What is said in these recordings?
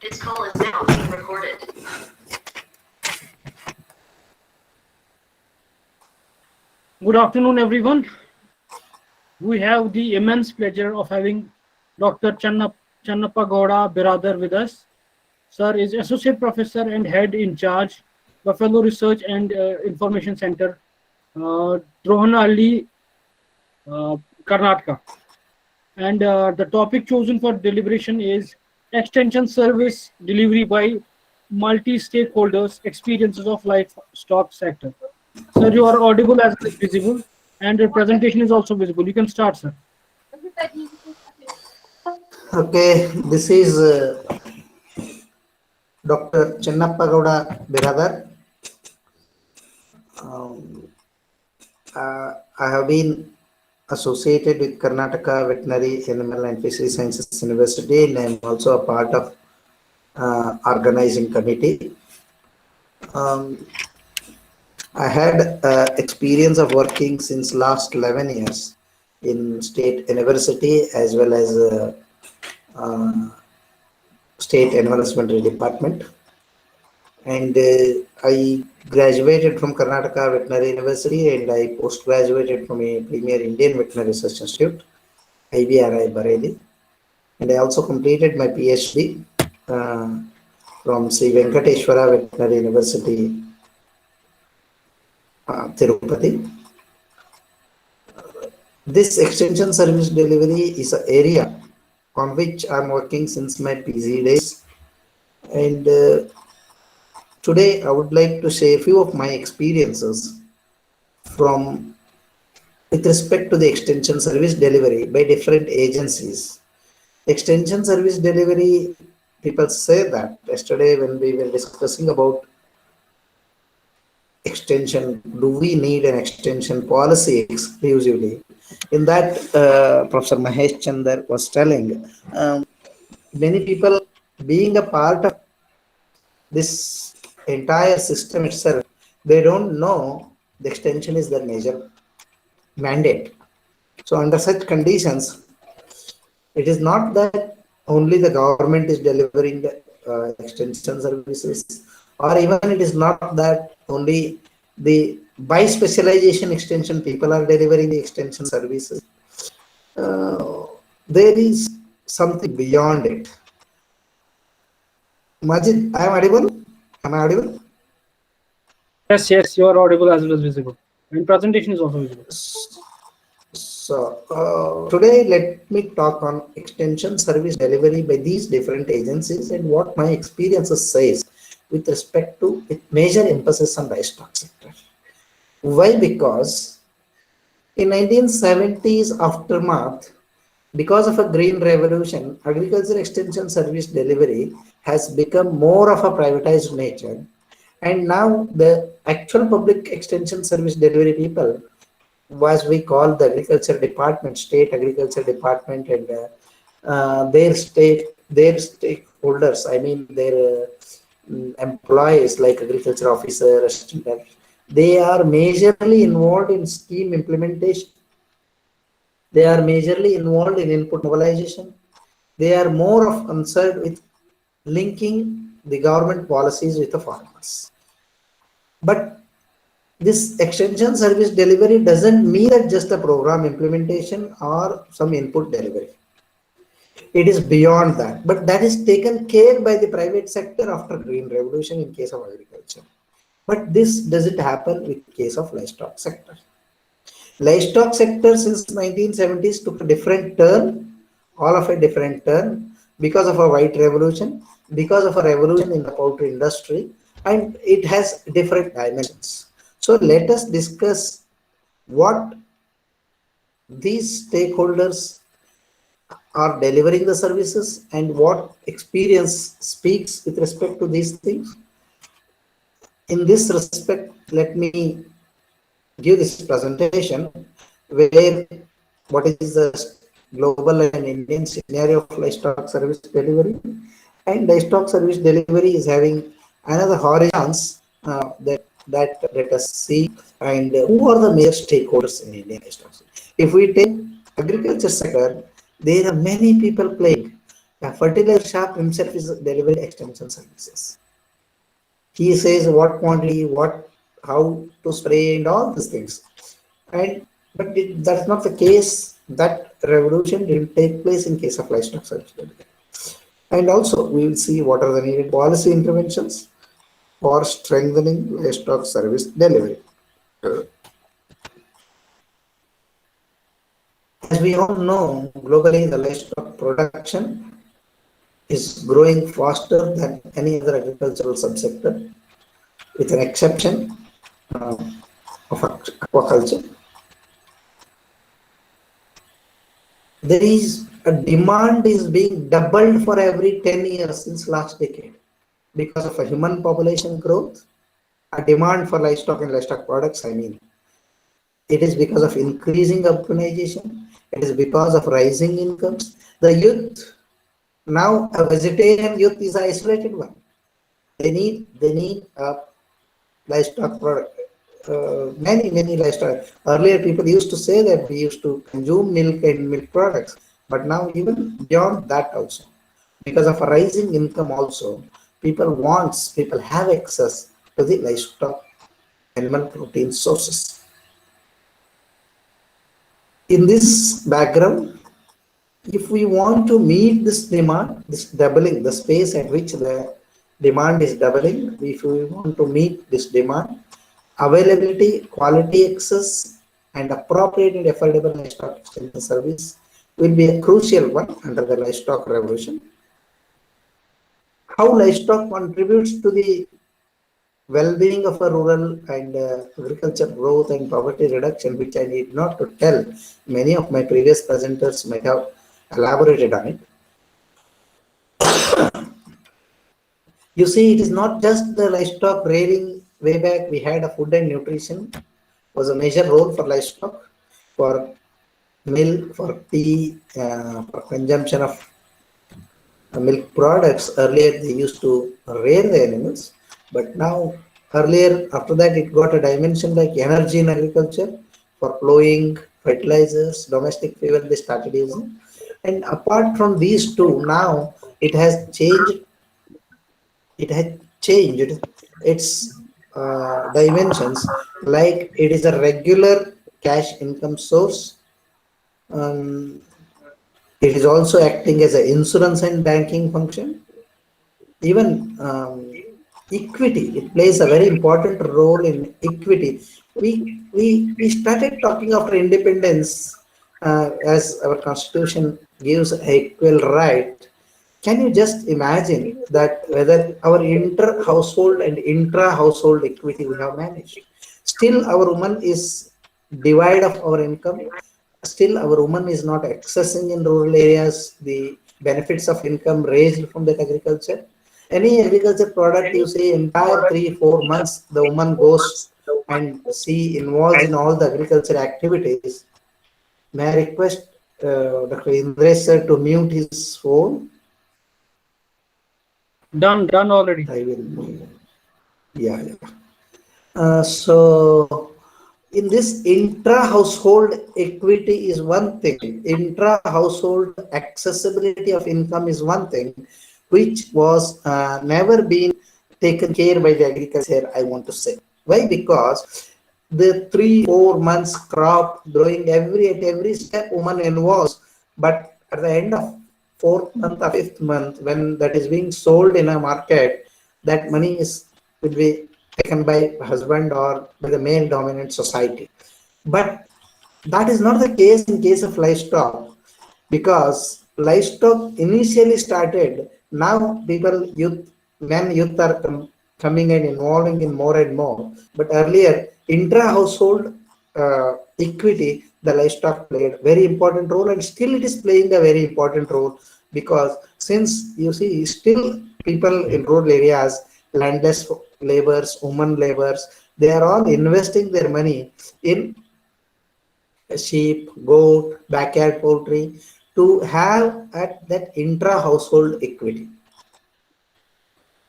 This call is now being recorded. Good afternoon, everyone. We have the immense pleasure of having Dr. Channappa Gowda Biradar with us. Sir is Associate Professor and Head in Charge, Buffalo Research and Information Center, Drohanalli, Karnataka. And the topic chosen for deliberation is Extension Service Delivery by Multi-Stakeholders Experiences of Livestock Sector. Sir, you are audible as well as visible, and your presentation is also visible. You can start, sir. Okay, this is Dr. Channappa Gowda Biradar. I have been associated with Karnataka Veterinary Animal and Fishery Sciences University, and I am also a part of organizing committee. I had experience of working since last 11 years in state university as well as state animal husbandry department, and I graduated from Karnataka Veterinary University, and I post-graduated from a premier Indian Veterinary Research Institute, IVRI Bareilly, and I also completed my PhD from Sri Venkateshwara Veterinary University, Tirupati. This extension service delivery is an area on which I'm working since my PG days, and today I would like to share a few of my experiences with respect to the extension service delivery by different agencies. Extension service delivery, people say that yesterday when we were discussing about extension, do we need an extension policy exclusively? In that, Professor Mahesh Chandar was telling, many people being a part of this entire system itself, they don't know the extension is their major mandate. So under such conditions, it is not that only the government is delivering the extension services, or even it is not that only the by specialization extension people are delivering the extension services. There is something beyond it. Majid, I am audible? Am I audible? Yes, you are audible as well as visible. And presentation is also visible. So today let me talk on extension service delivery by these different agencies and what my experiences says with respect to major emphasis on livestock sector. Why? Because in 1970s aftermath, because of a green revolution, agriculture extension service delivery has become more of a privatized nature, and now the actual public extension service delivery people, as we call the agriculture department, state agriculture department, and their stakeholders, I mean their employees like agriculture officer, they are majorly involved in scheme implementation. They are majorly involved in input mobilization. They are more of concerned with linking the government policies with the farmers. But this extension service delivery doesn't mean that just a program implementation or some input delivery. It is beyond that, but that is taken care by the private sector after green revolution in case of agriculture. But this doesn't happen with case of livestock sector. Livestock sector since 1970s took a different turn, all of a different turn, because of a white revolution, because of a revolution in the poultry industry, and it has different dimensions. So let us discuss what these stakeholders are delivering the services and what experience speaks with respect to these things. In this respect, let me give this presentation where what is the global and Indian scenario of livestock service delivery, and livestock service delivery is having another horizons that let us see, and who are the major stakeholders in Indian livestock. If we take agriculture sector, there are many people playing. A fertilizer shop himself is delivering extension services. He says what quantity, what, how to spray, and all these things. And that's not the case. That revolution didn't take place in case of livestock service delivery. And also, we will see what are the needed policy interventions for strengthening livestock service delivery. As we all know, globally the livestock production is growing faster than any other agricultural subsector, with an exception of aquaculture. There is a demand is being doubled for every 10 years since last decade because of a human population growth, a demand for livestock and livestock products. I mean, it is because of increasing urbanization. It is because of rising incomes. The youth, now a vegetarian youth is an isolated one. They need a livestock product. Many livestock. Earlier, people used to say that we used to consume milk and milk products, but now even beyond that also, because of a rising income also, people have access to the livestock animal protein sources. In this background, if we want to meet this demand, this doubling, the space at which the demand is doubling, if we want to meet this demand, availability, quality access, and appropriate and affordable livestock extension service will be a crucial one under the livestock revolution. How livestock contributes to the well-being of a rural and agriculture growth and poverty reduction, which I need not to tell. Many of my previous presenters might have elaborated on it. You see, it is not just the livestock rearing. Way back, we had a food and nutrition was a major role for livestock, for milk, for tea, for consumption of milk products. Earlier, they used to rear the animals, but now, earlier, after that, it got a dimension like energy in agriculture for plowing, fertilizers, domestic fuel they started using. And apart from these two, now it has changed. It has changed its dimensions, like it is a regular cash income source. Um, it is also acting as an insurance and banking function. Even equity, it plays a very important role in equity. We started talking after independence, as our constitution gives equal right. Can you just imagine that whether our inter-household and intra-household equity we have managed? Still, our woman is divide of our income. Still, our woman is not accessing in rural areas the benefits of income raised from that agriculture. Any agriculture product you say entire 3 4 months, the woman goes and she involves in all the agriculture activities. May I request Dr. Indresh sir to mute his phone? Done already. I will. Yeah. So in this intra-household equity is one thing. Intra-household accessibility of income is one thing, which was never been taken care by the agriculture, I want to say. Why? Because the 3 4 months crop growing at every step woman involves, but at the end of 4th month or 5th month, when that is being sold in a market, that money will be taken by husband or by the male dominant society. But that is not the case in case of livestock, because livestock initially started. Now people, youth are coming and involving in more and more. But earlier, intra-household equity, the livestock played very important role, and still it is playing a very important role, because since you see, still people in rural areas, landless laborers, women laborers, they are all investing their money in sheep, goat, backyard poultry to have at that intra-household equity.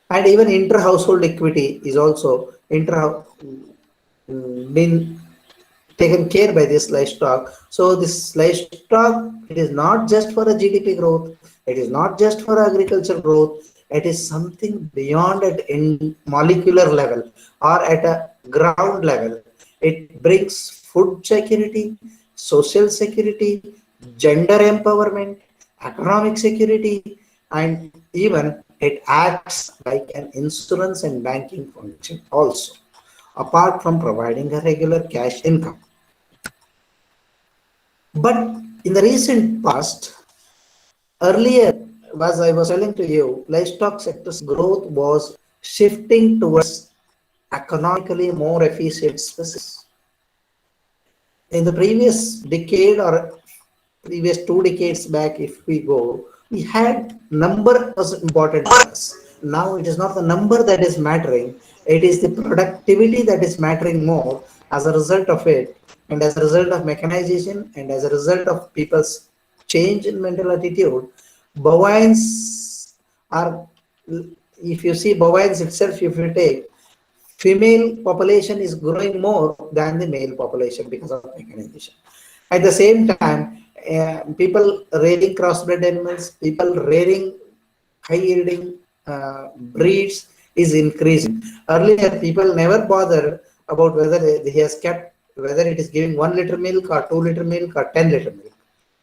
And even inter-household equity is also been taken care by this livestock. So this livestock, it is not just for a GDP growth. It is not just for agricultural growth, it is something beyond at in molecular level or at a ground level. It brings food security, social security, gender empowerment, economic security, and even it acts like an insurance and banking function also, apart from providing a regular cash income. But in the recent past, earlier, as I was telling to you, livestock sector's growth was shifting towards economically more efficient species. In the previous decade or previous 2 decades back, if we go, we had number was important for us. Now it is not the number that is mattering, it is the productivity that is mattering more. As a result of it, and as a result of mechanization, and as a result of people's change in mental attitude, bovines are, if you see bovines itself, if you take, female population is growing more than the male population because of mechanization. At the same time, people rearing crossbred animals, people rearing high yielding breeds is increasing. Earlier, people never bothered about whether he has kept, whether it is giving 1 liter milk or 2 liter milk or 10 liter milk.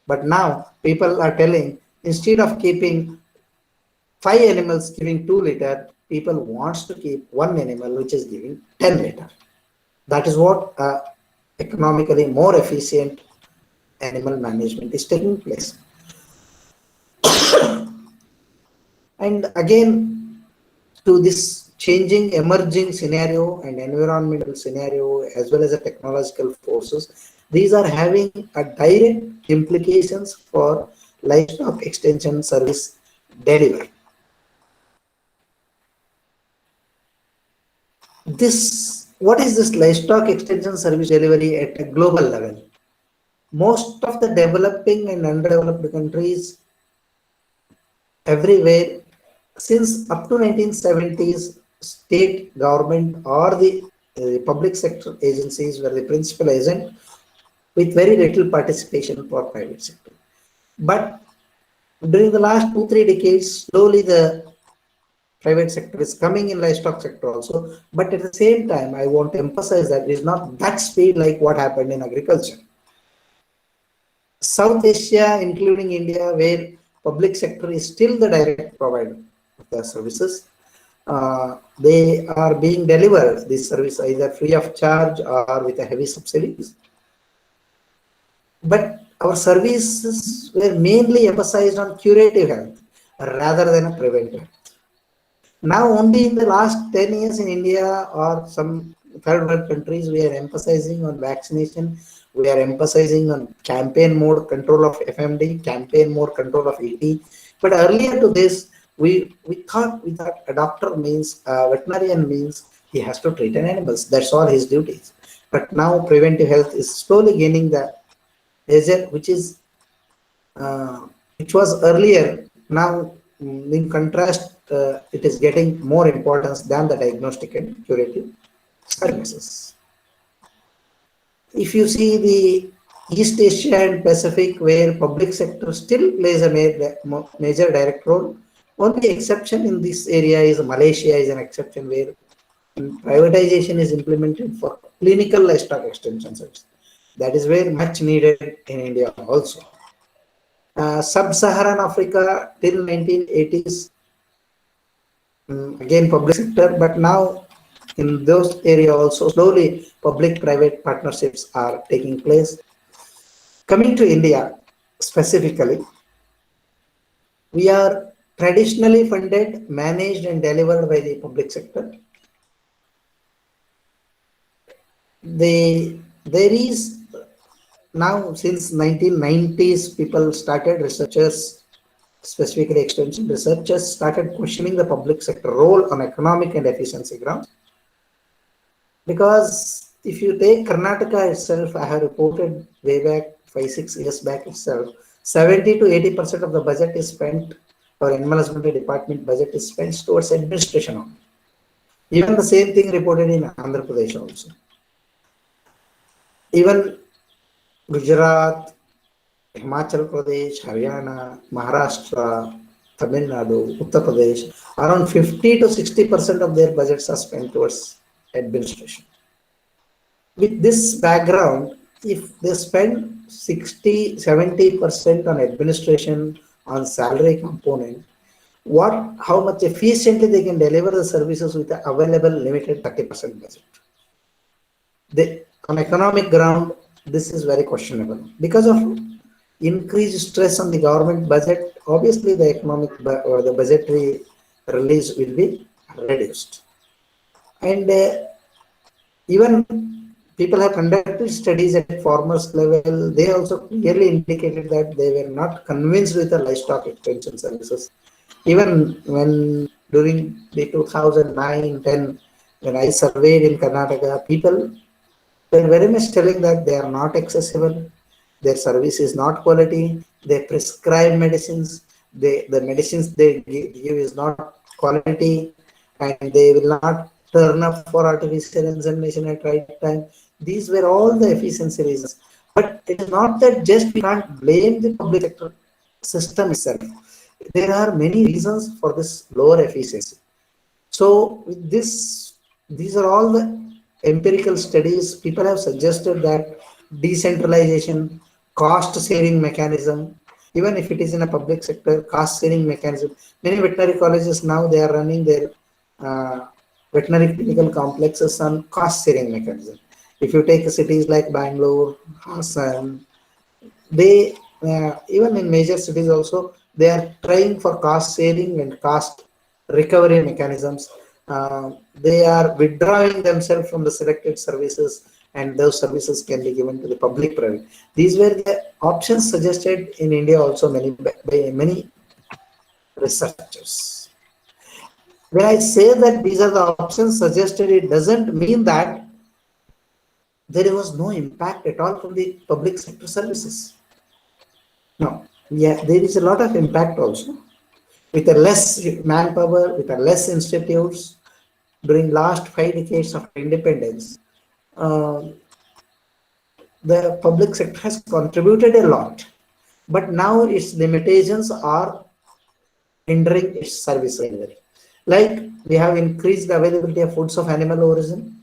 But now people are telling, instead of keeping 5 animals giving 2 liter, people wants to keep one animal which is giving 10 liter. That is what economically more efficient animal management is taking place. And again, to this changing emerging scenario and environmental scenario as well as the technological forces, these are having a direct implications for livestock extension service delivery. This, what is this livestock extension service delivery at a global level? Most of the developing and underdeveloped countries everywhere, since up to 1970s, state government or the public sector agencies were the principal agent with very little participation for private sector. But during the last 2-3 decades, slowly the private sector is coming in livestock sector also. But at the same time, I want to emphasize that it is not that speed like what happened in agriculture. South Asia, including India, where public sector is still the direct provider of the services, they are being delivered this service either free of charge or with a heavy subsidies. But our services were mainly emphasized on curative health rather than a preventive. Now, only in the last 10 years in India or some third world countries, we are emphasizing on vaccination. We are emphasizing on campaign mode control of FMD, campaign mode control of ET. But earlier to this, we thought a doctor means, a veterinarian means he has to treat an animals. That's all his duties. But now preventive health is slowly gaining the agent, which was earlier. Now, in contrast, it is getting more importance than the diagnostic and curative services. If you see the East Asia and Pacific, where public sector still plays a major direct role, only exception in this area is Malaysia is an exception where privatization is implemented for clinical livestock extension service. That is where much needed in India also. Sub-Saharan Africa till 1980s, again public sector, but now in those areas also slowly public-private partnerships are taking place. Coming to India specifically, we are traditionally funded, managed and delivered by the public sector. There is now, since 1990s, people started, researchers, specifically extension researchers, started questioning the public sector role on economic and efficiency grounds. Because if you take Karnataka itself, I have reported way back 5-6 years back itself, 70 to 80% of the budget is spent, or animal husbandry department budget is spent towards administration only. Even the same thing reported in Andhra Pradesh also. Even Gujarat, Himachal Pradesh, Haryana, Maharashtra, Tamil Nadu, Uttar Pradesh, around 50 to 60% of their budgets are spent towards administration. With this background, if they spend 60-70% on administration, on salary component, how much efficiently they can deliver the services with the available limited 30% budget. On economic ground, this is very questionable because of increased stress on the government budget. Obviously, the or the budgetary release will be reduced, and even people have conducted studies at farmers level. They also clearly indicated that they were not convinced with the livestock extension services. Even when during the 2009-10, when I surveyed in Karnataka, people were very much telling that they are not accessible, their service is not quality, they prescribe medicines, the medicines they give is not quality, and they will not turn up for artificial insemination at right time. These were all the efficiency reasons. But it is not that just we can't blame the public sector system itself. There are many reasons for this lower efficiency. So with this, these are all the empirical studies. People have suggested that decentralization, cost sharing mechanism, even if it is in a public sector, cost sharing mechanism. Many veterinary colleges now they are running their veterinary clinical complexes on cost sharing mechanism. If you take cities like Bangalore, Hassan, they even in major cities also they are trying for cost sharing and cost recovery mechanisms. They are withdrawing themselves from the selected services, and those services can be given to the public private. These were the options suggested in India also by many researchers. When I say that these are the options suggested, it doesn't mean that there was no impact at all from the public sector services. No, yeah, there is a lot of impact also. With a less manpower, with a less institutes, during last 5 decades of independence, uh, the public sector has contributed a lot. But now its limitations are hindering its service delivery. Like we have increased the availability of foods of animal origin.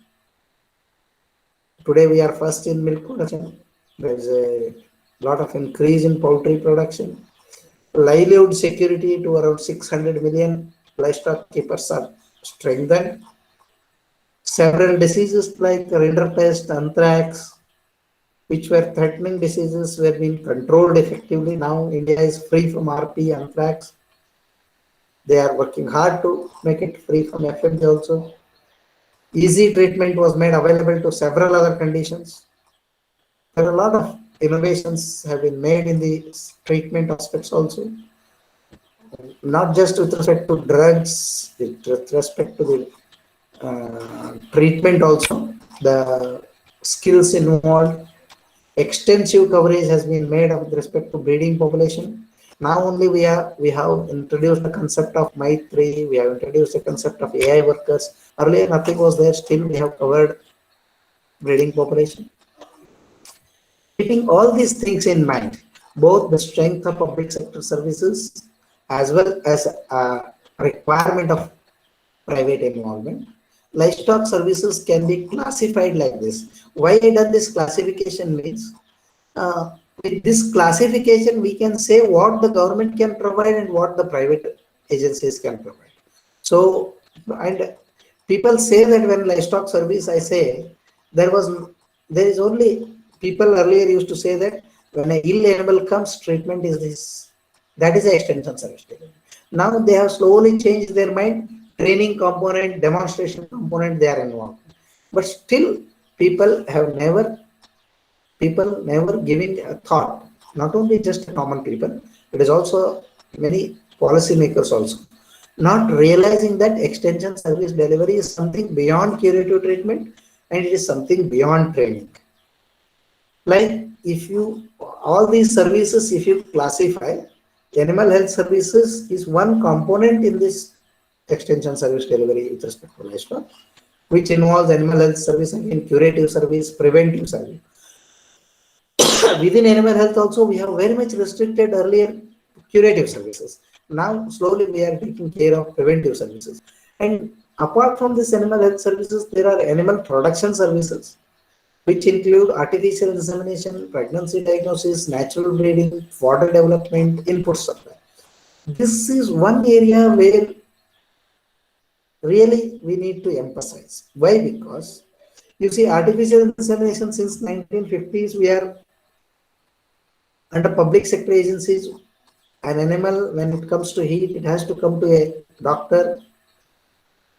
Today we are first in milk production. There is a lot of increase in poultry production. Livelihood security to around 600 million livestock keepers are strengthened. Several diseases like rinderpest, anthrax, which were threatening diseases, were being controlled effectively. Now India is free from RP, anthrax. They are working hard to make it free from FMD also. Easy treatment was made available to several other conditions. There are a lot of innovations have been made in the treatment aspects also, not just with respect to drugs, with respect to the treatment also, the skills involved. Extensive coverage has been made with respect to breeding population. Now only we have introduced the concept of Maitri, we have introduced the concept of AI workers. Earlier nothing was there, still we have covered breeding population. Keeping all these things in mind, both the strength of public sector services as well as a requirement of private involvement, livestock services can be classified like this. Why I done this classification means, with this classification we can say what the government can provide and what the private agencies can provide. So, and people say that when livestock service, I say there is only, people earlier used to say that when an ill animal comes, treatment is this, that is the extension service. Now they have slowly changed their mind. Training component, demonstration component, they are involved. But still, people never giving a thought. Not only just common people, it is also many policymakers also. Not realizing that extension service delivery is something beyond curative treatment and it is something beyond training. Like if you, all these services, if you classify, animal health services is one component in this extension service delivery with respect to livestock, which involves animal health service, again curative service, preventive service. Within animal health also, we have very much restricted earlier curative services. Now, slowly we are taking care of preventive services. And apart from this animal health services, there are animal production services, which include artificial insemination, pregnancy diagnosis, natural breeding, fodder development, input supply. This is one area where really we need to emphasize. Why? Because you see, artificial insemination since 1950s, we are under public sector agencies. An animal, when it comes to heat, it has to come to a doctor.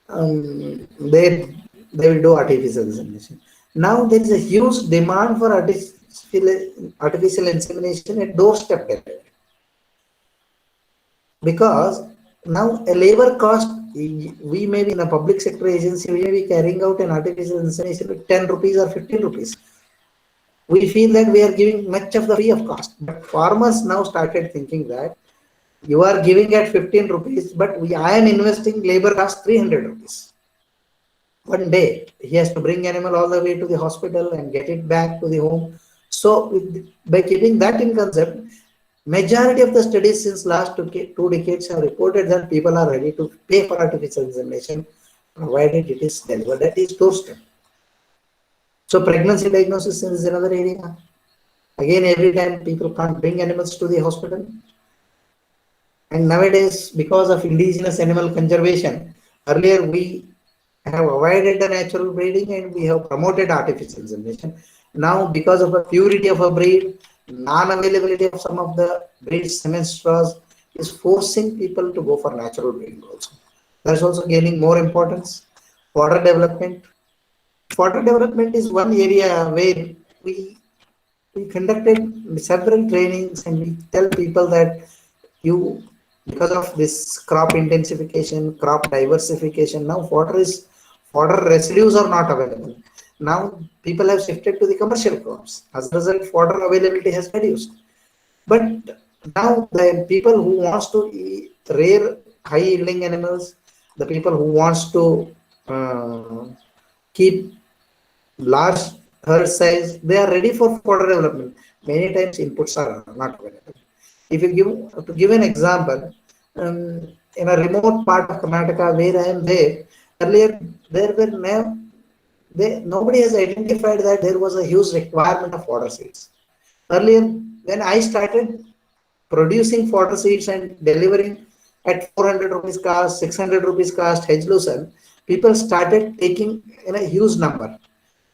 They will do artificial insemination. Now there is a huge demand for artificial insemination at doorstep level, because now a labor cost, we may be in a public sector agency, we may be carrying out an artificial insemination with 10 rupees or 15 rupees. We feel that we are giving much of the free of cost, but farmers now started thinking that you are giving at 15 rupees, but I am investing labor cost 300 rupees. One day he has to bring animal all the way to the hospital and get it back to the home. So by keeping that in concept, majority of the studies since last 2 decades have reported that people are ready to pay for artificial insemination provided it is delivered at his doorstep. So pregnancy diagnosis is another area. Again, every time people can't bring animals to the hospital. And nowadays, because of indigenous animal conservation, earlier we have avoided the natural breeding and we have promoted artificial insemination. Now, because of the purity of a breed, non-availability of some of the breed semen straws is forcing people to go for natural breeding also. That's also gaining more importance. Fodder development. Fodder development is one area where we conducted several trainings and we tell people that because of this crop intensification, crop diversification, now fodder residues are not available. Now people have shifted to the commercial crops. As a result, fodder availability has reduced. But now the people who wants to eat rare high yielding animals, the people who wants to keep large herd size, they are ready for fodder development. Many times inputs are not available. If you give an example, in a remote part of Karnataka where I am there, earlier nobody has identified that there was a huge requirement of fodder seeds. Earlier, when I started producing fodder seeds and delivering at 400 rupees cost, 600 rupees cost, hedge loosen, people started taking in a huge number.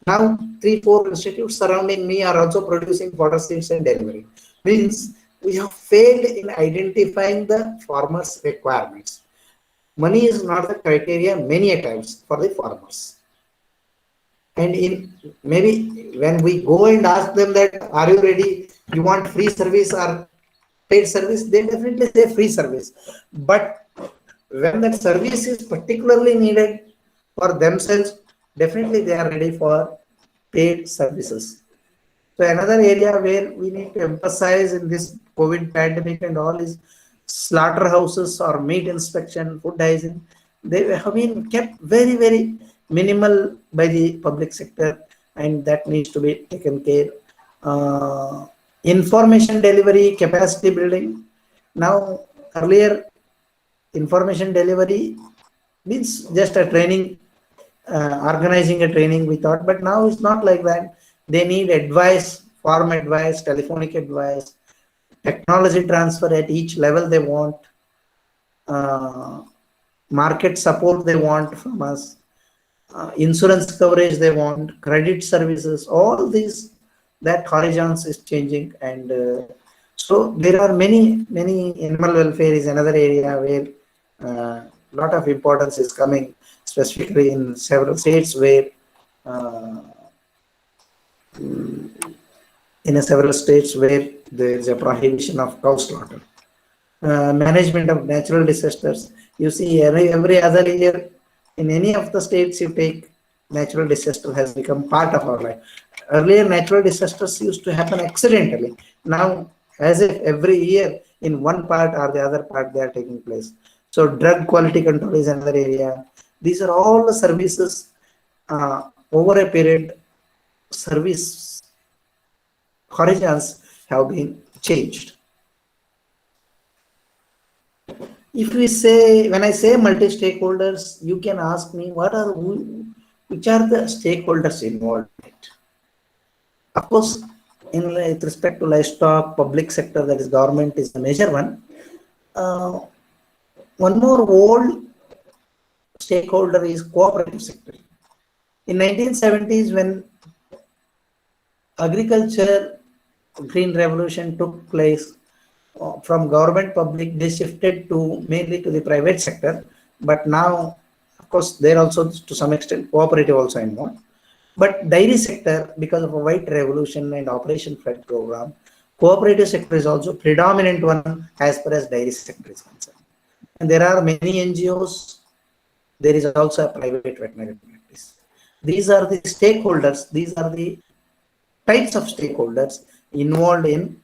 Now, 3-4 institutes surrounding me are also producing fodder seeds and delivering. Means we have failed in identifying the farmers' requirements. Money is not the criteria many a times for the farmers. And maybe when we go and ask them that, are you ready? You want free service or paid service? They definitely say free service. But when that service is particularly needed for themselves, definitely they are ready for paid services. So another area where we need to emphasize in this COVID pandemic and all is slaughterhouses or meat inspection, food hygiene. They have been kept very, very minimal by the public sector, and that needs to be taken care. Information delivery, capacity building. Now, earlier, information delivery means just a training, organizing a training, we thought, but now it's not like that. They need advice, farm advice, telephonic advice, technology transfer at each level they want, market support they want from us, insurance coverage they want, credit services, all these, that horizons is changing. And so there are many animal welfare is another area where lot of importance is coming, specifically in several states where several states where there is a prohibition of cow slaughter. Management of natural disasters. You see, every other year in any of the states you take, natural disaster has become part of our life. Earlier, natural disasters used to happen accidentally. Now, as if every year in one part or the other part they are taking place. So drug quality control is another area. These are all the services over a period, service horizons have been changed. If we say, when I say multi-stakeholders, you can ask me which are the stakeholders involved in it. Of course, with respect to livestock, public sector, that is government, is the major one. One more old stakeholder is cooperative sector. In 1970s, when agriculture green revolution took place, from government public, they shifted to mainly to the private sector. But now, of course, there also to some extent cooperative also involved. But dairy sector, because of a white revolution and Operation Flood program, cooperative sector is also predominant one as far as dairy sector is concerned. And there are many NGOs. There is also a private veterinary practice. These are the stakeholders. These are the types of stakeholders involved in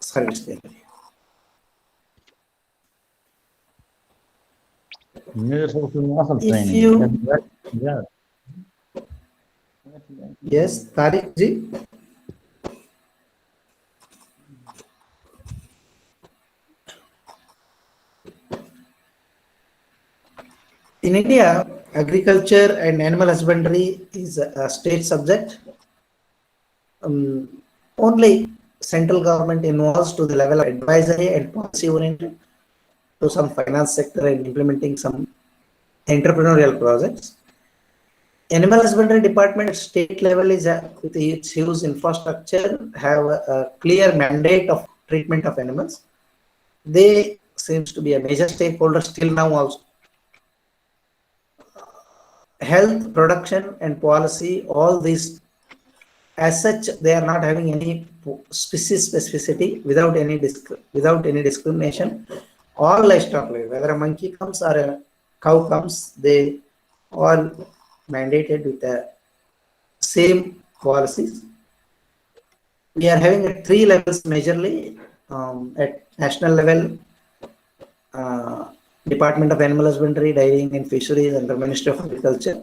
service delivery. This was an awesome If training. you- Yeah. Yes, Tariq ji. In India, agriculture and animal husbandry is a state subject. Only central government involves to the level of advisory and policy oriented to some finance sector and implementing some entrepreneurial projects. Animal husbandry department at state level is with its huge infrastructure have a clear mandate of treatment of animals. They seems to be a major stakeholder still now also. Health, production and policy, all these as such, they are not having any species specificity without any discrimination. All livestock, whether a monkey comes or a cow comes, they all mandated with the same policies. We are having at 3 levels majorly, at national level, Department of Animal Husbandry, Dairying and Fisheries under Ministry of Agriculture,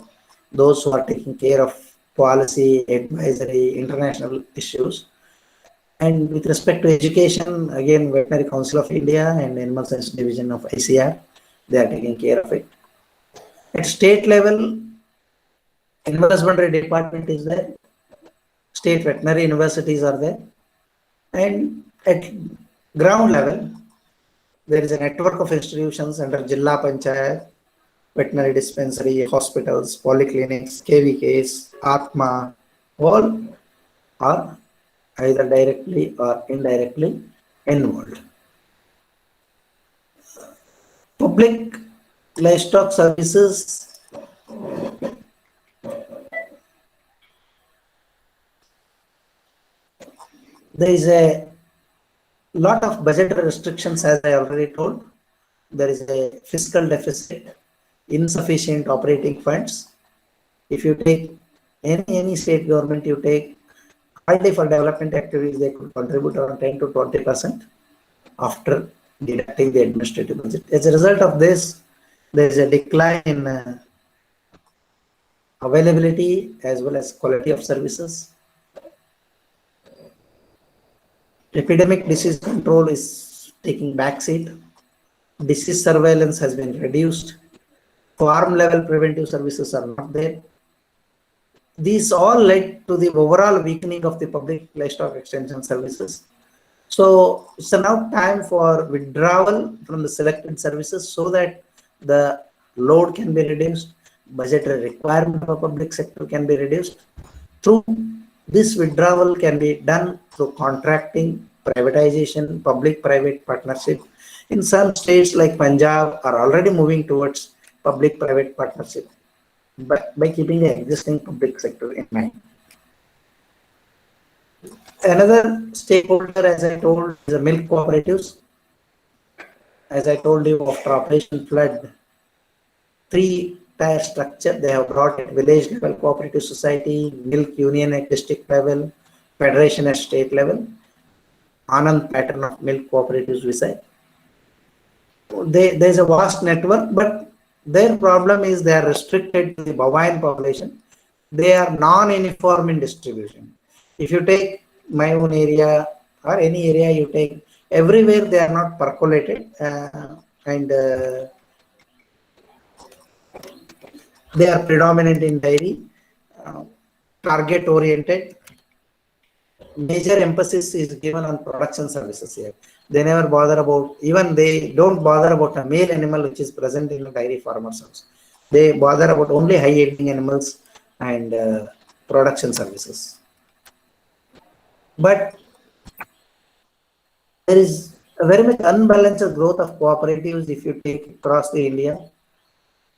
those who are taking care of policy, advisory, international issues. And with respect to education, again, Veterinary Council of India and Animal Science Division of ICAR, they are taking care of it. At state level, Animal Husbandry Department is there, state veterinary universities are there, and at ground level, there is a network of institutions under Jilla Panchayat, veterinary dispensary, hospitals, polyclinics, KVKs, Atma, all are either directly or indirectly involved. Public livestock services, there is a lot of budgetary restrictions, as I already told. There is a fiscal deficit, insufficient operating funds. If you take any state government, you take hardly for development activities, they could contribute around 10 to 20% after deducting the administrative budget. As a result of this, there is a decline in availability as well as quality of services. Epidemic disease control is taking backseat. Disease surveillance has been reduced. Farm level preventive services are not there. These all led to the overall weakening of the public livestock extension services. So it's now time for withdrawal from the selected services so that the load can be reduced, budgetary requirement for public sector can be reduced. Through this withdrawal can be done through contracting, privatization, public-private partnership. In some states like Punjab are already moving towards public-private partnership, but by keeping the existing public sector in mind. Another stakeholder, as I told, is the milk cooperatives. As I told you, after Operation Flood, 3-tier structure they have brought at village level cooperative society, milk union at district level, federation at state level. Anand pattern of milk cooperatives we say. There's a vast network, but their problem is they are restricted to the bovine population. They are non-uniform in distribution. If you take my own area or any area you take, everywhere they are not percolated, and they are predominant in dairy, target oriented. Major emphasis is given on production services here. They never bother about, even they don't bother about a male animal which is present in the dairy farmers house. They bother about only high yielding animals and production services. But there is a very much unbalanced growth of cooperatives if you take across the India.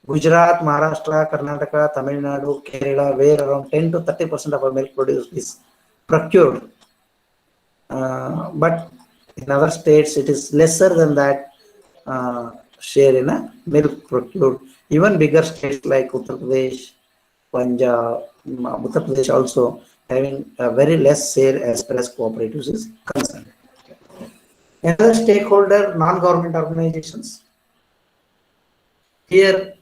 Gujarat, Maharashtra, Karnataka, Tamil Nadu, Kerala, where around 10 to 30% of our milk produce is procured. But in other states, it is lesser than that share in a milk procured. Even bigger states like Uttar Pradesh, Punjab, Uttar Pradesh also having a very less share as far as cooperatives is concerned. Another stakeholder, non-government organizations. Here,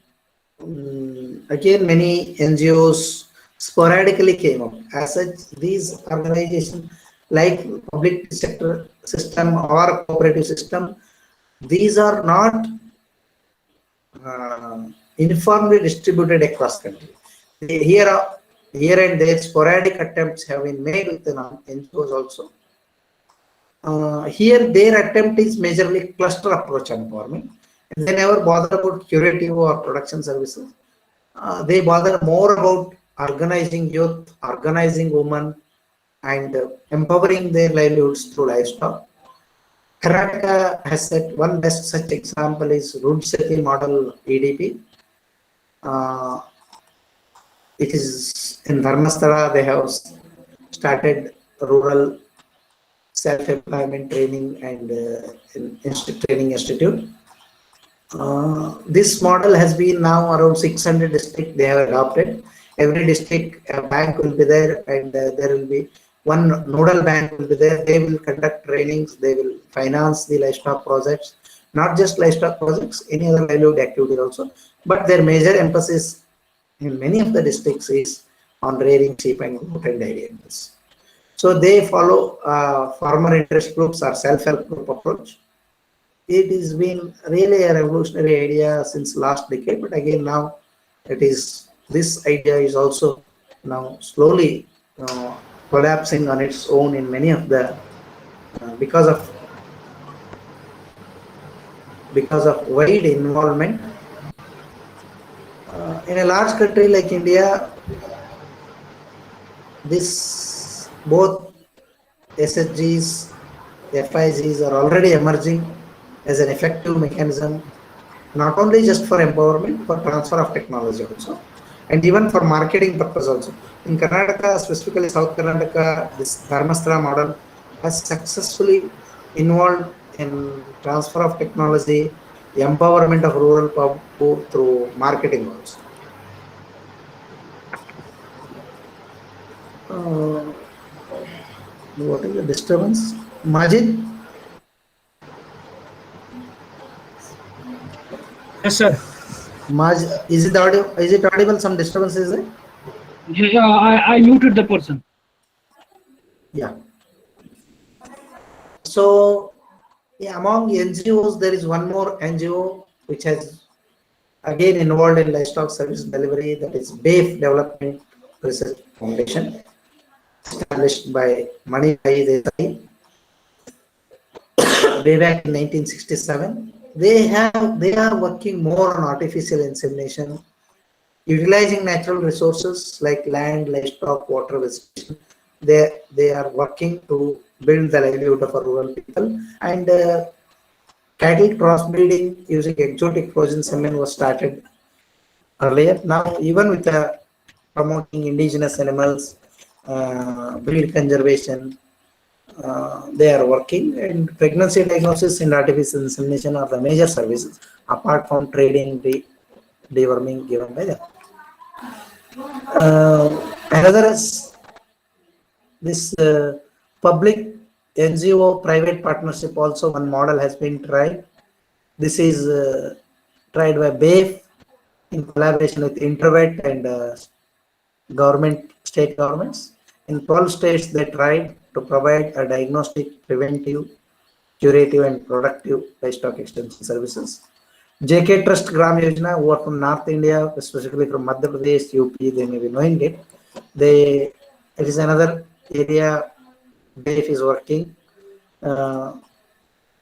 again, many NGOs sporadically came up. As such, these organizations like public sector system or cooperative system, these are not uniformly distributed across country. Here and there, sporadic attempts have been made with the NGOs also. Here, their attempt is majorly cluster approach on farming. They never bother about curative or production services. They bother more about organizing youth, organizing women, and empowering their livelihoods through livestock. Karnataka has set one best such example is Rudsetti model EDP. It is in Dharmasthala, they have started rural self-employment training and training institute. This model has been now around 600 districts they have adopted. Every district bank will be there, and there will be one nodal bank will be there. They will conduct trainings, they will finance the livestock projects, not just livestock projects, any other livelihood activity also. But their major emphasis in many of the districts is on rearing sheep and goat and dairy animals. So they follow farmer interest groups or self-help group approach. It has been really a revolutionary idea since last decade, but again now this idea is also now slowly collapsing on its own in many of the because of wide involvement in a large country like India. This both SHGs, FIGs are already emerging as an effective mechanism, not only just for empowerment, for transfer of technology also, and even for marketing purpose also. In Karnataka, specifically South Karnataka, this Dharmasthala model has successfully involved in transfer of technology, the empowerment of rural poor through marketing also. What is the disturbance? Majid? Yes, sir. Is it audible? Some disturbance is there? Yeah, I muted the person. Yeah. So, yeah, among NGOs, there is one more NGO which has again involved in livestock service delivery, that is BAFE Development Research Foundation, established by Manibhai Desai way back in 1967. They are working more on artificial insemination, utilizing natural resources like land, livestock, water, vegetation. They are working to build the livelihood of our rural people, and cattle crossbreeding using exotic frozen semen was started earlier. Now, even with promoting indigenous animals, breed conservation, they are working, and pregnancy diagnosis and artificial insemination are the major services apart from trading, deworming given by them. Another is this public NGO private partnership. Also, one model has been tried. This is tried by BAFE in collaboration with Intervet and state governments. In 12 states, they tried to provide a diagnostic, preventive, curative, and productive livestock extension services. JK Trust Gram Yojana, who are from North India, specifically from Madhya Pradesh, UP, they may be knowing it. It is another area DAFE is working.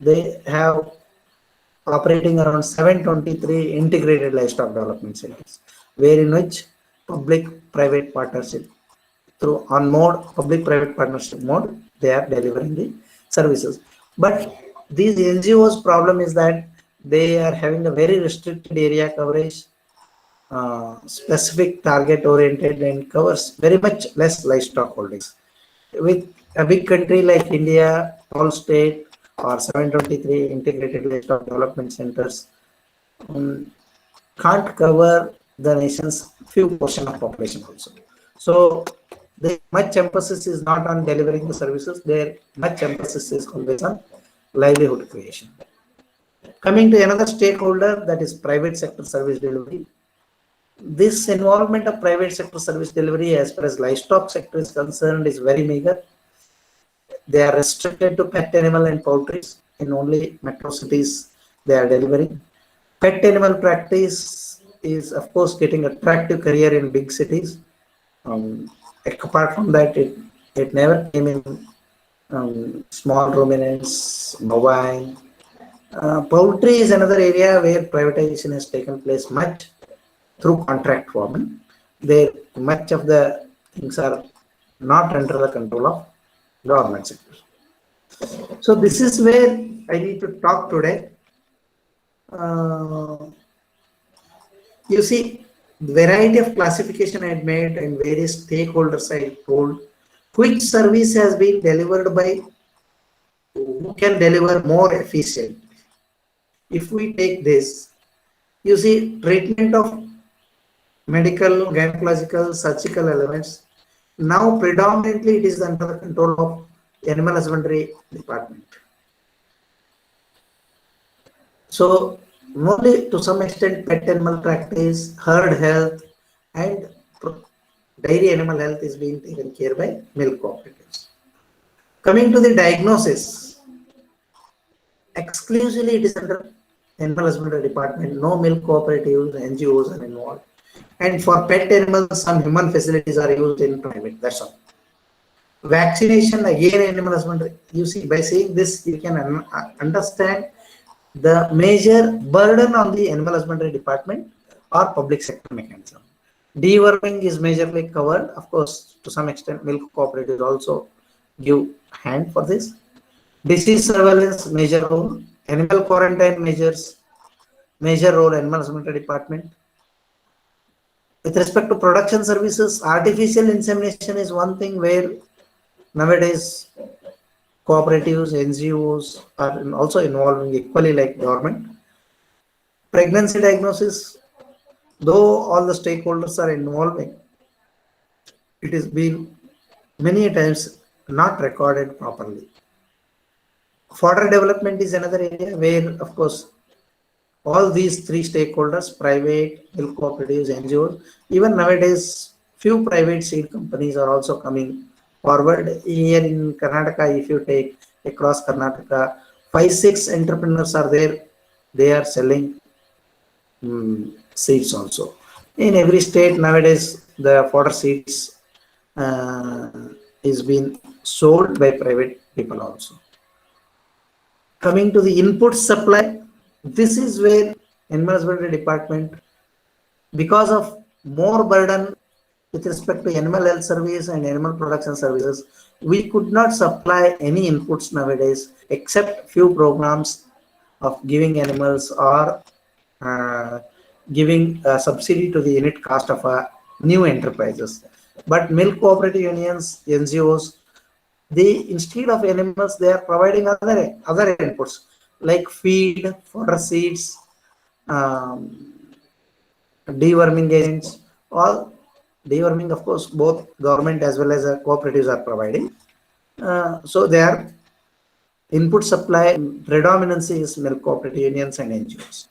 They have operating around 723 integrated livestock development centers, wherein which public-private partnership through on mode, public-private partnership mode, they are delivering the services. But these NGOs' problem is that they are having a very restricted area coverage, specific target oriented, and covers very much less livestock holdings. With a big country like India, all state or 723 integrated livestock development centers can't cover the nation's few portion of population also. So the much emphasis is not on delivering the services, there much emphasis is always on livelihood creation. Coming to another stakeholder, that is private sector service delivery. This involvement of private sector service delivery as far as livestock sector is concerned is very meager. They are restricted to pet animal and poultry. In only metro cities they are delivering. Pet animal practice is of course getting attractive career in big cities. Apart from that, it never came in small ruminants, bovine. Poultry is another area where privatization has taken place much through contract farming. There much of the things are not under the control of government sector. So this is where I need to talk today. You see, the variety of classification I had made and various stakeholders I told which service has been delivered by who can deliver more efficiently. If we take this, you see, treatment of medical, gynecological, surgical elements, now predominantly it is under the control of Animal Husbandry Department. So only to some extent pet animal practice, herd health, and dairy animal health is being taken care by milk cooperatives. Coming to the diagnosis, exclusively it is under Animal Husbandry Department. No milk cooperatives, NGOs are involved. And for pet animals, some human facilities are used in private. That's all. Vaccination, again, Animal Husbandry. You see, by saying this, you can understand the major burden on the Animal Husbandry Department or public sector mechanism. Deworming is majorly covered. Of course, to some extent, milk cooperatives also give hand for this. Disease surveillance, major role. Animal quarantine measures, major role, Animal Husbandry Department. With respect to production services, artificial insemination is one thing where nowadays cooperatives, NGOs are also involving equally like government. Pregnancy diagnosis, though all the stakeholders are involving, it is been many times not recorded properly. Fodder development is another area where, of course, all these three stakeholders, private, milk cooperatives, NGOs, even nowadays, few private seed companies are also coming forward. Here in Karnataka, if you take across Karnataka, 5-6 entrepreneurs are there. They are selling seeds also. In every state nowadays, the fodder seeds is being sold by private people also. Coming to the input supply, this is where Animal Husbandry Department, because of more burden with respect to animal health service and animal production services, we could not supply any inputs nowadays except few programs of giving animals or giving a subsidy to the unit cost of new enterprises. But milk cooperative unions, NGOs, they instead of animals, they are providing other inputs like feed, fodder seeds, deworming agents. All deworming, of course, both government as well as cooperatives are providing. So their input supply predominancy is milk cooperative unions and NGOs.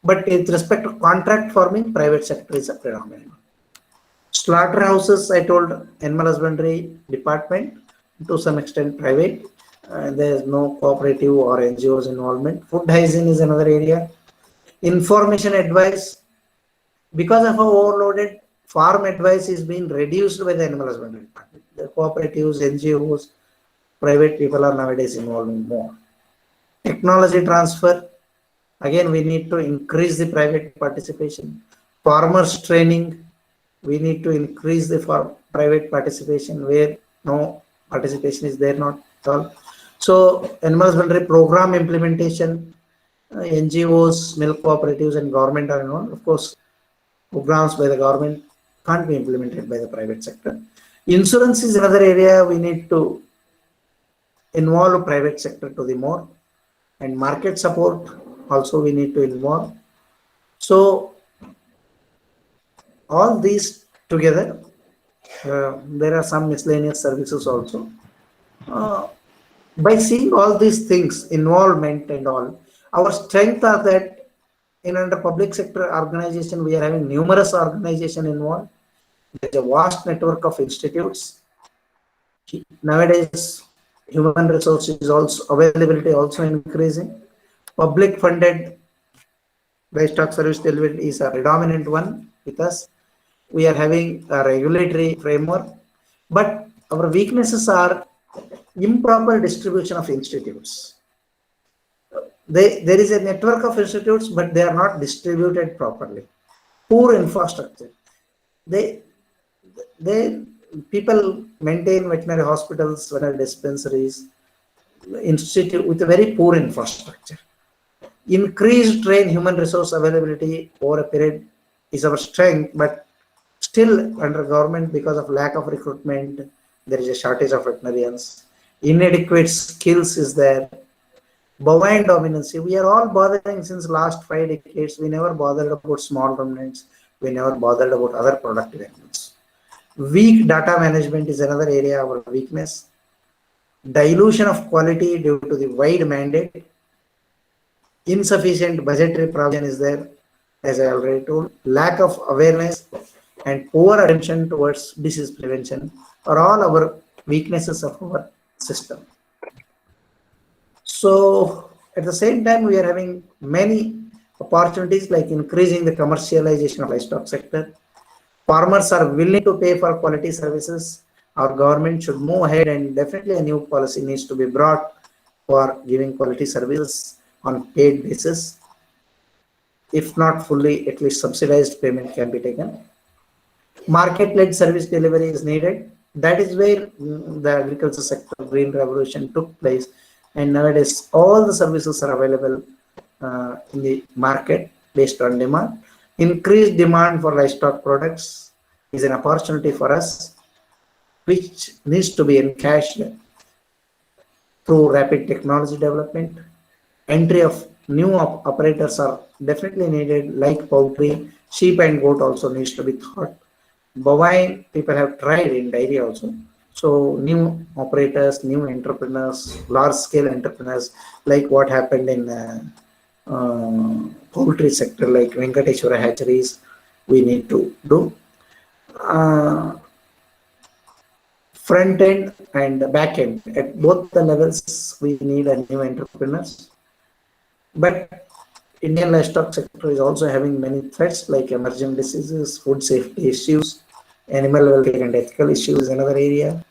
But with respect to contract farming, private sector is a predominant. Slaughterhouses, I told, animal husbandry department, to some extent private. There is no cooperative or NGOs involvement. Food hygiene is another area. Information advice, because of our overloaded, farm advice is being reduced by the animal husbandry department. The cooperatives, NGOs, private people are nowadays involving more. Technology transfer, again we need to increase the private participation. Farmers training, we need to increase the private participation where no participation is there, not at all. So animal husbandry program implementation, NGOs, milk cooperatives and government are involved. Of course, programs by the government can't be implemented by the private sector. Insurance is another area we need to involve private sector to the more, and market support also we need to involve. So all these together, there are some miscellaneous services also. By seeing all these things, involvement and all, our strength are that in under public sector organization, we are having numerous organizations involved. There's a vast network of institutes. Nowadays, human resources also availability also increasing. Public funded livestock service delivery is a predominant one with us. We are having a regulatory framework, but our weaknesses are improper distribution of institutes. There is a network of institutes, but they are not distributed properly. Poor infrastructure. People maintain veterinary hospitals, veterinary dispensaries, institute with a very poor infrastructure. Increased train human resource availability over a period is our strength, but still under government, because of lack of recruitment, there is a shortage of veterinarians. Inadequate skills is there. Bovine dominancy, we are all bothering since last 5 decades. We never bothered about small ruminants. We never bothered about other productive animals. Weak data management is another area of our weakness. Dilution of quality due to the wide mandate. Insufficient budgetary provision is there, as I already told. Lack of awareness and poor attention towards disease prevention are all our weaknesses of our system. So at the same time, we are having many opportunities like increasing the commercialization of livestock sector. Farmers are willing to pay for quality services. Our government should move ahead, and definitely a new policy needs to be brought for giving quality services on paid basis. If not fully, at least subsidized payment can be taken. Market-led service delivery is needed. That is where the agriculture sector green revolution took place. And nowadays, all the services are available in the market based on demand. Increased demand for livestock products is an opportunity for us, which needs to be encashed through rapid technology development. Entry of new operators are definitely needed, like poultry. Sheep and goat also needs to be thought. Bovine, people have tried in dairy also. So new operators, new entrepreneurs, large scale entrepreneurs, like what happened in poultry sector, like Venkateshwara hatcheries, we need to do. Front end and back end, at both the levels, we need a new entrepreneurs. But Indian livestock sector is also having many threats like emerging diseases, food safety issues, animal welfare and ethical issues, another area.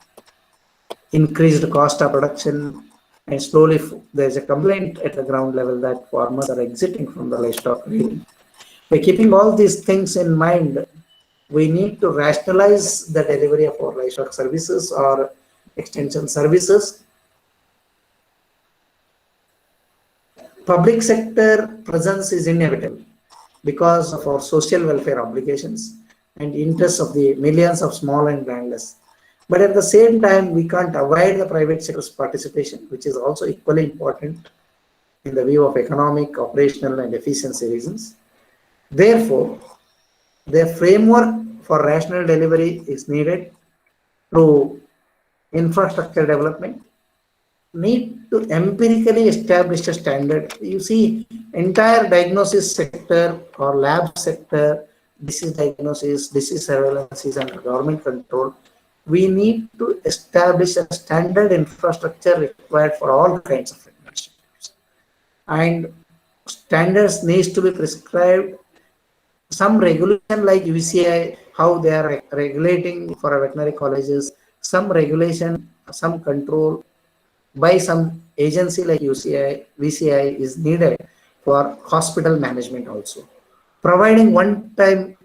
Increased cost of production, and slowly there's a complaint at the ground level that farmers are exiting from the livestock breeding. By keeping all these things in mind, we need to rationalize the delivery of our livestock services or extension services. Public sector presence is inevitable because of our social welfare obligations and interests of the millions of small and landless. But at the same time, we can't avoid the private sector's participation, which is also equally important in the view of economic, operational, and efficiency reasons. Therefore, the framework for rational delivery is needed through infrastructure development. Need to empirically establish a standard. You see, entire diagnosis sector or lab sector, disease diagnosis, disease surveillance is under government control. We need to establish a standard infrastructure required for all kinds of administrators. And standards needs to be prescribed. Some regulation like UCI, how they are regulating for veterinary colleges, some regulation, some control by some agency like UCI, VCI is needed for hospital management also. Providing one-time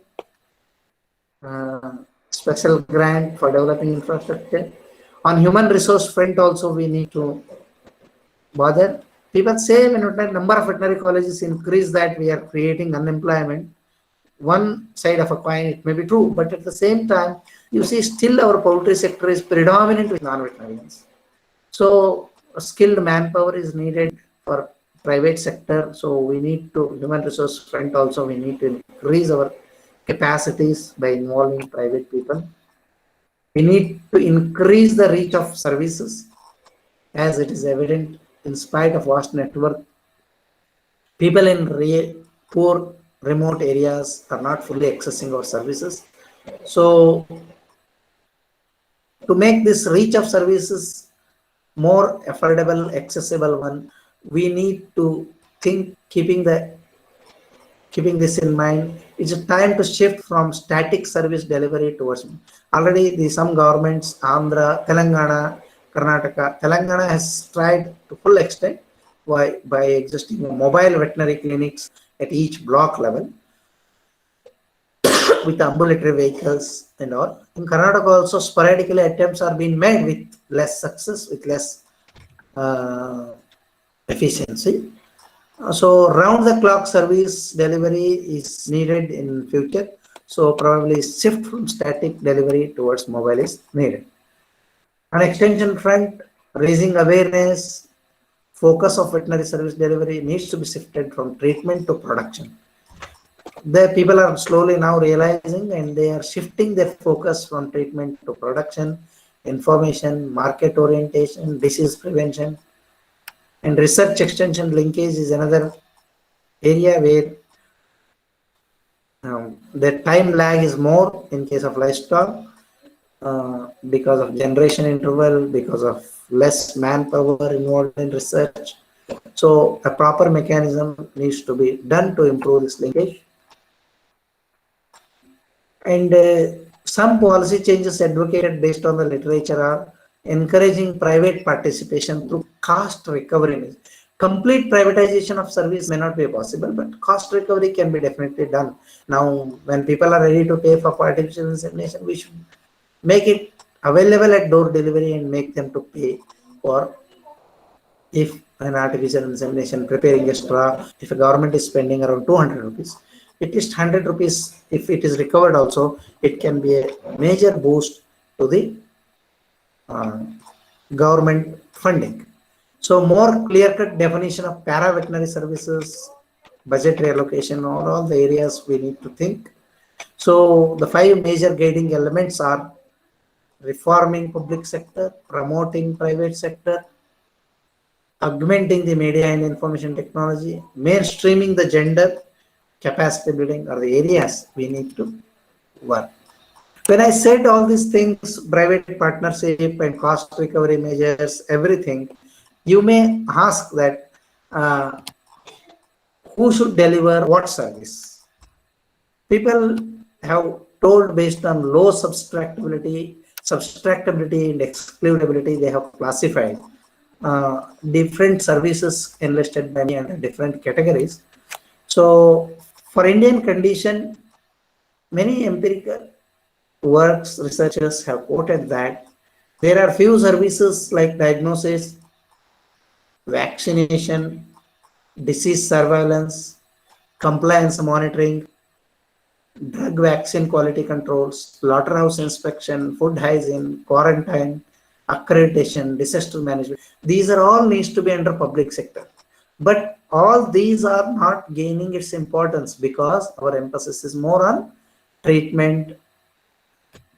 special grant for developing infrastructure. On human resource front also we need to bother. People say when the number of veterinary colleges increase that we are creating unemployment. One side of a coin, it may be true, but at the same time, you see still our poultry sector is predominant with non-veterinarians. So skilled manpower is needed for private sector. So we need to, human resource front also, we need to increase our capacities by involving private people. We need to increase the reach of services, as it is evident in spite of vast network. People in poor remote areas are not fully accessing our services. So to make this reach of services more affordable, accessible one, we need to think, keeping this in mind. It's a time to shift from static service delivery towards, already some governments, Andhra, Telangana, Karnataka. Telangana has tried to full extent by existing mobile veterinary clinics at each block level with ambulatory vehicles and all. In Karnataka also sporadically attempts are being made with less success, with less efficiency. So round the clock service delivery is needed in future. So probably shift from static delivery towards mobile is needed. On extension front, raising awareness, focus of veterinary service delivery needs to be shifted from treatment to production. The people are slowly now realizing and they are shifting their focus from treatment to production, information, market orientation, disease prevention, and research extension linkage is another area where the time lag is more in case of livestock because of generation interval, because of less manpower involved in research. So a proper mechanism needs to be done to improve this linkage. And some policy changes advocated based on the literature are encouraging private participation through cost recovery. Complete privatization of service may not be possible, but cost recovery can be definitely done. Now, when people are ready to pay for artificial insemination, we should make it available at door delivery and make them to pay for, if an artificial insemination preparing a straw, if a government is spending around 200 rupees, at least 100 rupees, if it is recovered also, it can be a major boost to the government funding. So more clear-cut definition of para-veterinary services, budgetary allocation, all the areas we need to think. So the 5 major guiding elements are reforming public sector, promoting private sector, augmenting the media and information technology, mainstreaming the gender, capacity building are the areas we need to work. When I said all these things, private partnership and cost recovery measures, everything, you may ask that who should deliver what service? People have told based on low subtractability and excludability, they have classified different services enlisted by me under different categories. So for Indian condition, many empirical works, researchers have quoted that there are few services like diagnosis, vaccination, disease surveillance, compliance monitoring, drug vaccine quality controls, slaughterhouse inspection, food hygiene, quarantine, accreditation, disaster management. These are all needs to be under public sector. But all these are not gaining its importance because our emphasis is more on treatment,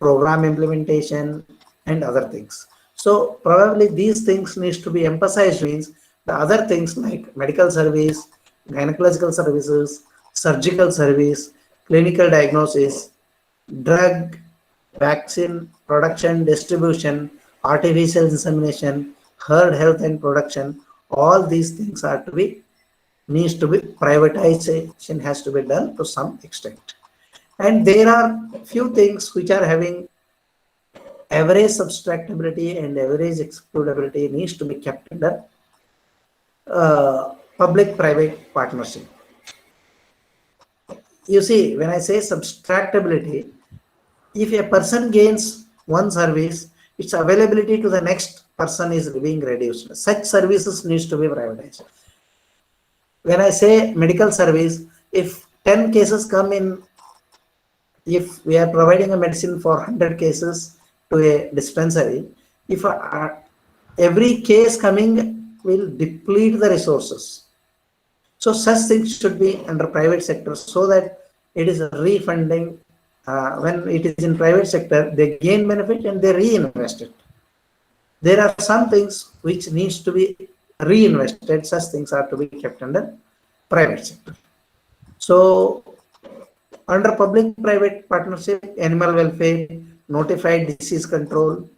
program implementation, and other things. So probably these things needs to be emphasized, means the other things like medical service, gynecological services, surgical service, clinical diagnosis, drug, vaccine, production, distribution, artificial insemination, herd health and production, all these things are to be, needs to be, privatization has to be done to some extent. And there are few things which are having average subtractability and average excludability needs to be kept under public-private partnership. You see, when I say subtractability, if a person gains one service, its availability to the next person is being reduced. Such services needs to be privatized. When I say medical service, if 10 cases come in, if we are providing a medicine for 100 cases to a dispensary, if every case coming will deplete the resources. So such things should be under private sector so that it is refunding. When it is in private sector, they gain benefit and they reinvest it. There are some things which needs to be reinvested. Such things are to be kept under private sector. So under public-private partnership, animal welfare, notified disease control,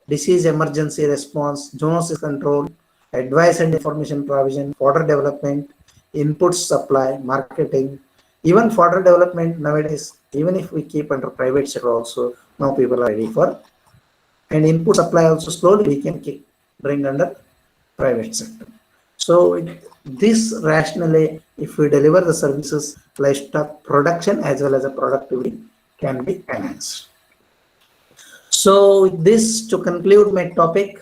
disease emergency response, zoonosis control, advice and information provision, fodder development, input supply, marketing, even fodder development nowadays, even if we keep under private sector also, now people are ready for, and input supply also slowly we can bring under private sector. So this rationally, if we deliver the services, livestock production as well as a productivity can be enhanced. So this, to conclude my topic,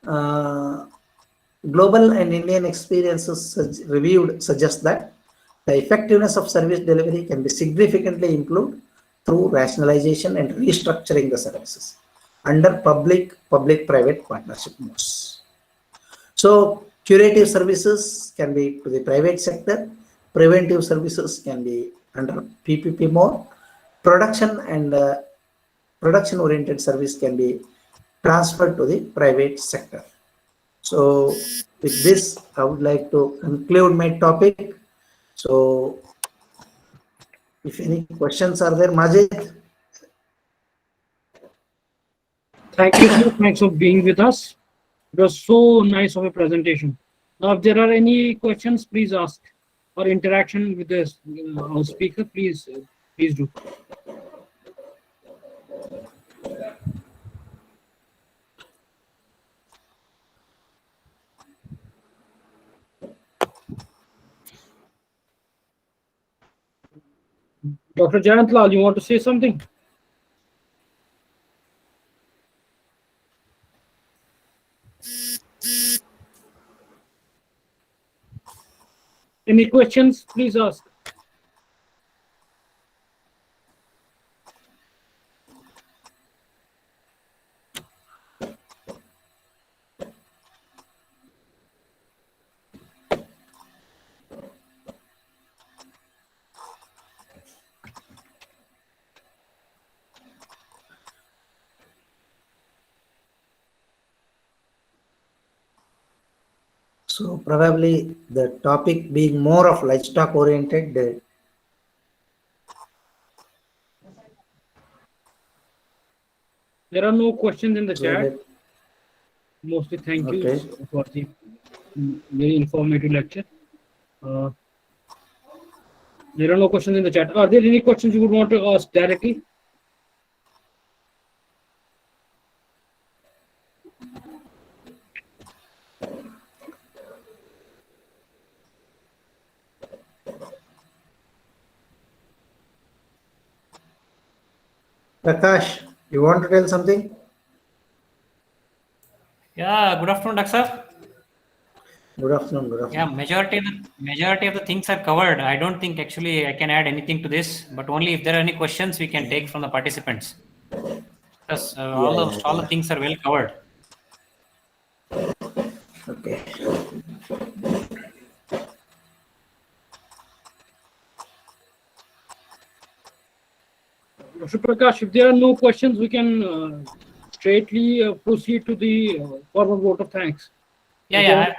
global and Indian experiences reviewed suggest that the effectiveness of service delivery can be significantly improved through rationalization and restructuring the services under public-private partnership modes. So curative services can be to the private sector, preventive services can be under PPP mode, production and production-oriented service can be transferred to the private sector. So with this, I would like to conclude my topic. So if any questions are there, Majid? Thank you, sir. Thanks for being with us. It was so nice of a presentation. Now, if there are any questions, please ask, or interaction with the our speaker, please do. Dr. Jayantlal, you want to say something? Any questions, please ask. So probably the topic being more of livestock oriented. There are no questions in the chat. Mostly thank you Okay. for the very informative lecture. There are no questions in the chat. Are there any questions you would want to ask directly? Prakash, you want to tell something? Yeah, good afternoon, Doctor. Good afternoon. Good Yeah, afternoon. majority of the things are covered. I don't think actually I can add anything to this, but only if there are any questions we can take from the participants. Because all the things are well covered. Okay. Dr. Prakash, if there are no questions, we can straightly proceed to the formal vote of thanks. Yeah.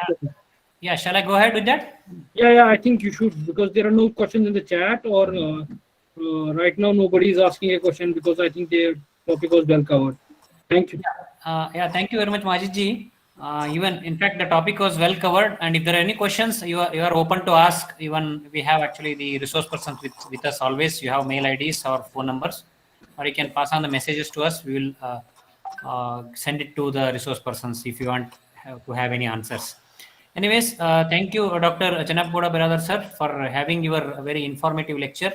Shall I go ahead with that? Yeah, I think you should, because there are no questions in the chat or Right now, nobody is asking a question because I think the topic was well covered. Thank you. Yeah, thank you very much, Majid ji. Even in fact, the topic was well covered, and if there are any questions, you are open to ask. Even we have actually the resource persons with us always. You have mail IDs or phone numbers, or you can pass on the messages to us. We will send it to the resource persons if you want to have any answers. Anyways, thank you, Dr. Chanab Goda Biradar sir, for having your very informative lecture.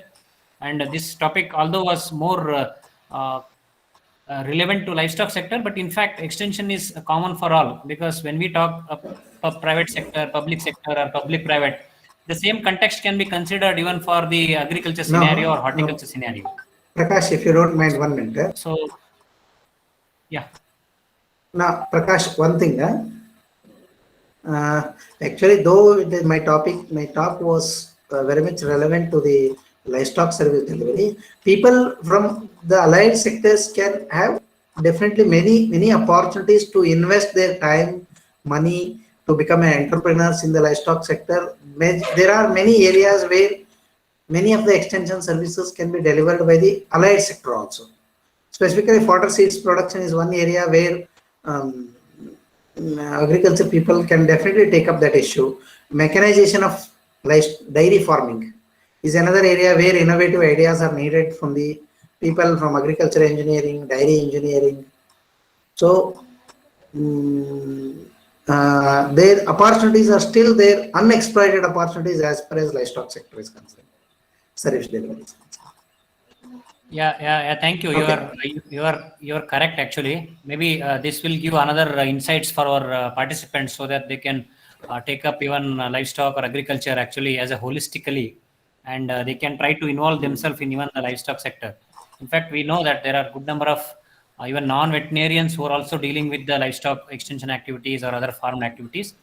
And this topic, although was more relevant to livestock sector, but in fact extension is common for all, because when we talk private sector, public sector, or public private, the same context can be considered even for the agriculture scenario or horticulture scenario. Prakash, if you don't mind 1 minute. So yeah. Now, Prakash, one thing. Actually, though my talk was very much relevant to the livestock service delivery, people from the allied sectors can have definitely many opportunities to invest their time, money to become entrepreneurs in the livestock sector. There are many areas where many of the extension services can be delivered by the allied sector also. Specifically, fodder seeds production is one area where agriculture people can definitely take up that issue. Mechanization of dairy farming is another area where innovative ideas are needed from the people from agriculture engineering, dairy engineering. So their opportunities are still there, unexploited opportunities as far as livestock sector is concerned, service delivery is concerned. Yeah. Thank you. Okay. You are correct. Actually, maybe this will give another insights for our participants, so that they can take up even livestock or agriculture actually as a holistically, and they can try to involve themselves in even the livestock sector. In fact, we know that there are a good number of even non-veterinarians who are also dealing with the livestock extension activities or other farm activities.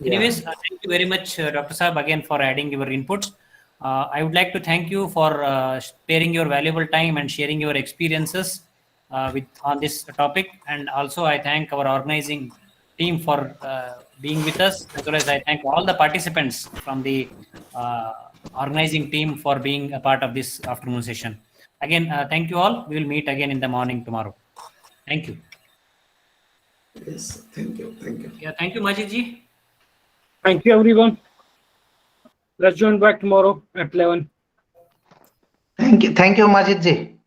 Anyways, thank you very much, Dr. Saab, again for adding your inputs. I would like to thank you for sparing your valuable time and sharing your experiences on this topic. And also, I thank our organizing team for being with us, as well as I thank all the participants from the organizing team for being a part of this afternoon session. Again, thank you all. We will meet again in the morning tomorrow. Thank you. Yes, thank you. Yeah, thank you, Majid ji. Thank you, everyone. Let's join back tomorrow at 11. Thank you, Majid ji.